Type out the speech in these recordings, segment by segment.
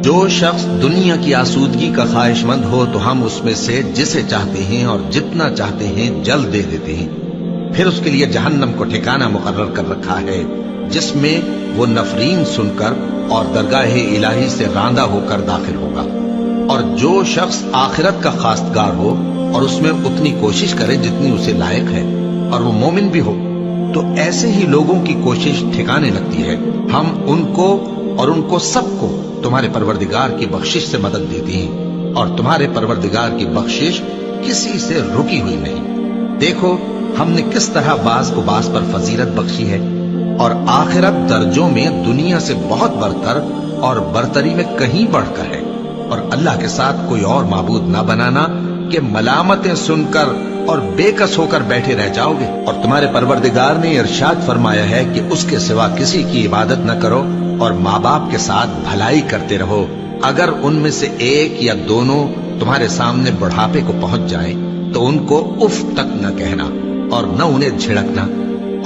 جو شخص دنیا کی آسودگی کا خواہش مند ہو تو ہم اس میں سے جسے چاہتے ہیں اور جتنا چاہتے ہیں جلد دے دیتے ہیں. پھر اس کے لیے جہنم کو ٹھکانہ مقرر کر رکھا ہے جس میں وہ نفرین سن کر اور درگاہ الہی سے راندہ ہو کر داخل ہوگا. اور جو شخص آخرت کا خواستگار ہو اور اس میں اتنی کوشش کرے جتنی اسے لائق ہے اور وہ مومن بھی ہو تو ایسے ہی لوگوں کی کوشش ٹھکانے لگتی ہے. ہم ان کو اور ان کو سب کو تمہارے پروردگار کی بخشش سے مدد دیتی ہیں اور تمہارے پروردگار کی بخشش کسی سے رکی ہوئی نہیں. دیکھو ہم نے کس طرح بعض کو بعض پر فضیلت بخشی ہے اور آخرت درجوں میں دنیا سے بہت برتر اور برتری میں کہیں بڑھ کر ہے. اور اللہ کے ساتھ کوئی اور معبود نہ بنانا کہ ملامتیں سن کر اور بے کس ہو کر بیٹھے رہ جاؤ گے. اور تمہارے پروردگار نے ارشاد فرمایا ہے کہ اس کے سوا کسی کی عبادت نہ کرو اور ماں باپ کے ساتھ بھلائی کرتے رہو. اگر ان میں سے ایک یا دونوں تمہارے سامنے بڑھاپے کو پہنچ جائیں تو ان کو اف تک نہ کہنا اور نہ انہیں جھڑکنا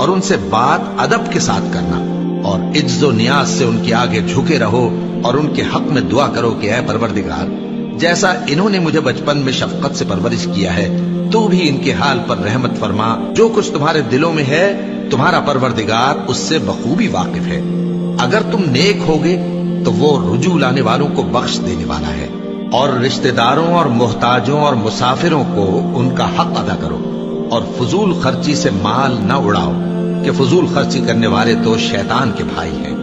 اور ان سے بات ادب کے ساتھ کرنا اور عجز و نیاز سے ان کے آگے جھکے رہو اور ان کے حق میں دعا کرو کہ اے پروردگار جیسا انہوں نے مجھے بچپن میں شفقت سے پرورش کیا ہے تو بھی ان کے حال پر رحمت فرما. جو کچھ تمہارے دلوں میں ہے تمہارا پروردگار اس سے بخوبی واقف ہے. اگر تم نیک ہوگے تو وہ رجوع لانے والوں کو بخش دینے والا ہے. اور رشتہ داروں اور محتاجوں اور مسافروں کو ان کا حق ادا کرو اور فضول خرچی سے مال نہ اڑاؤ کہ فضول خرچی کرنے والے تو شیطان کے بھائی ہیں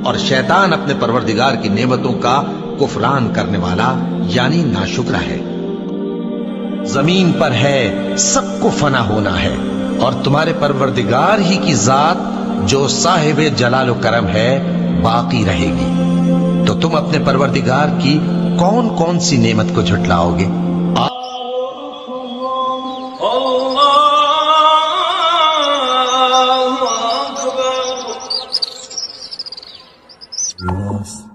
اور شیطان اپنے پروردگار کی نعمتوں کا کفران کرنے والا یعنی ناشکرا ہے. زمین پر ہے سب کو فنا ہونا ہے اور تمہارے پروردگار ہی کی ذات جو صاحب جلال و کرم ہے باقی رہے گی. تو تم اپنے پروردگار کی کون کون سی نعمت کو جھٹلاؤ گے؟ اللہ